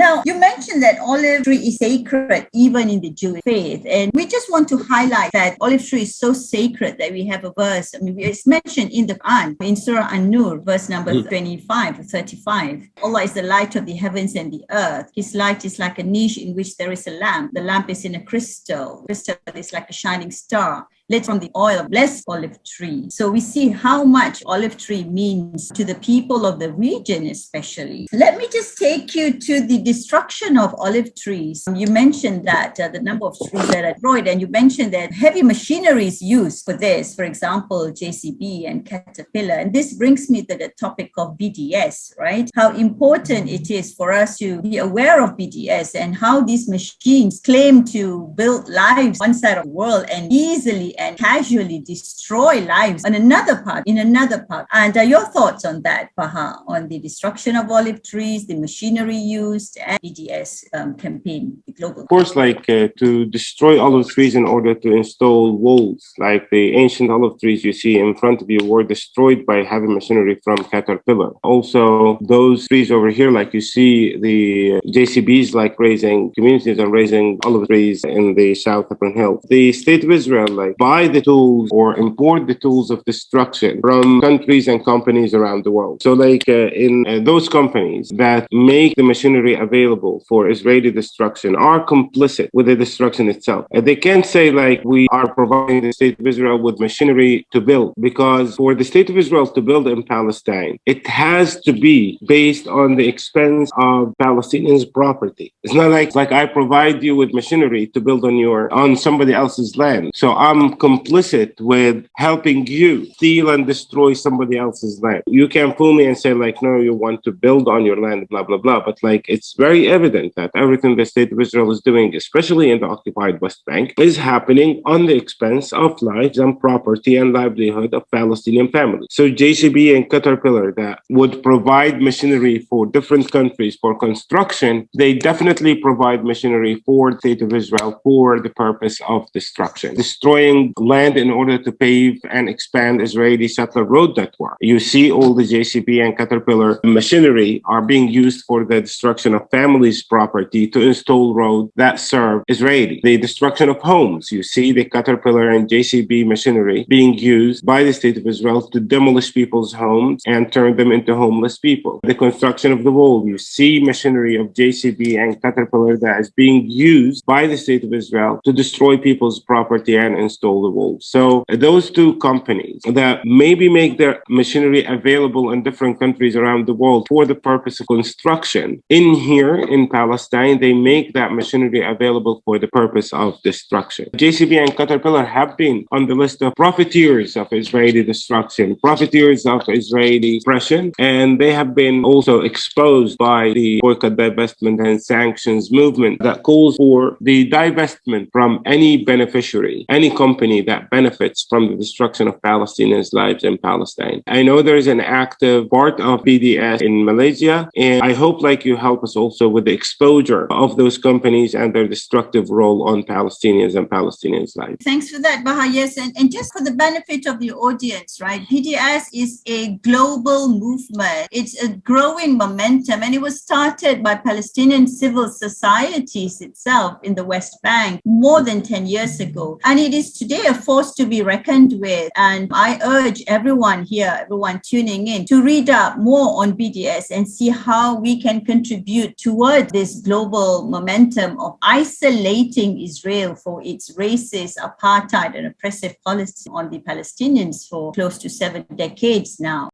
Now, you mentioned that olive tree is sacred even in the Jewish faith. And we just want to highlight that olive tree is so sacred that we have a verse. I mean, it's mentioned in the Quran, in Surah An-Nur, verse number 25 to 35. Allah is the light of the heavens and the earth. His light is like a niche in which there is a lamp. The lamp is in a crystal. Crystal is like a shining star, lit from the oil of blessed olive tree. So we see how much olive tree means to the people of the region especially. Let me just take you to the destruction of olive trees. You mentioned that the number of trees that are destroyed, and you mentioned that heavy machinery is used for this, for example, JCB and Caterpillar. And this brings me to the topic of BDS, right? How important it is for us to be aware of BDS and how these machines claim to build lives one side of the world and easily and casually destroy lives in another part. And your thoughts on that, Baha, on the destruction of olive trees, the machinery used, and BDS campaign, the global. Of course, to destroy olive trees in order to install walls, like the ancient olive trees you see in front of you were destroyed by heavy machinery from Caterpillar. Also, those trees over here, like you see the JCBs, communities are raising olive trees in the South Upper Hill. The State of Israel, buy the tools or import the tools of destruction from countries and companies around the world. So in those companies that make the machinery available for Israeli destruction are complicit with the destruction itself. They can't say we are providing the State of Israel with machinery to build, because for the State of Israel to build in Palestine, it has to be based on the expense of Palestinians' property. It's not like I provide you with machinery to build on somebody else's land. So I'm complicit with helping you steal and destroy somebody else's land. You can fool me and say no, you want to build on your land, blah, blah, blah. But it's very evident that everything the State of Israel is doing, especially in the occupied West Bank, is happening on the expense of lives and property and livelihood of Palestinian families. So JCB and Caterpillar that would provide machinery for different countries for construction, they definitely provide machinery for the State of Israel for the purpose of destruction. Destroying land in order to pave and expand Israeli settler road network. You see all the JCB and Caterpillar machinery are being used for the destruction of families' property to install roads that serve Israeli. The destruction of homes. You see the Caterpillar and JCB machinery being used by the State of Israel to demolish people's homes and turn them into homeless people. The construction of the wall. You see machinery of JCB and Caterpillar that is being used by the State of Israel to destroy people's property and install the walls. So those two companies that maybe make their machinery available in different countries around the world for the purpose of construction, in here in Palestine, they make that machinery available for the purpose of destruction. JCB and Caterpillar have been on the list of profiteers of Israeli destruction, profiteers of Israeli oppression, and they have been also exposed by the boycott, divestment, and sanctions movement that calls for the divestment from any beneficiary, any company that benefits from the destruction of Palestinians' lives in Palestine. I know there is an active part of BDS in Malaysia, and I hope you help us also with the exposure of those companies and their destructive role on Palestinians and Palestinians' lives. Thanks for that, Baha. Yes, and just for the benefit of the audience, right? BDS is a global movement. It's a growing momentum, and it was started by Palestinian civil societies itself in the West Bank more than 10 years ago. And it is today a force to be reckoned with. And I urge everyone here, everyone tuning in, to read up more on BDS and see how we can contribute toward this global momentum of isolating Israel for its racist, apartheid, and oppressive policy on the Palestinians for close to 7 decades now.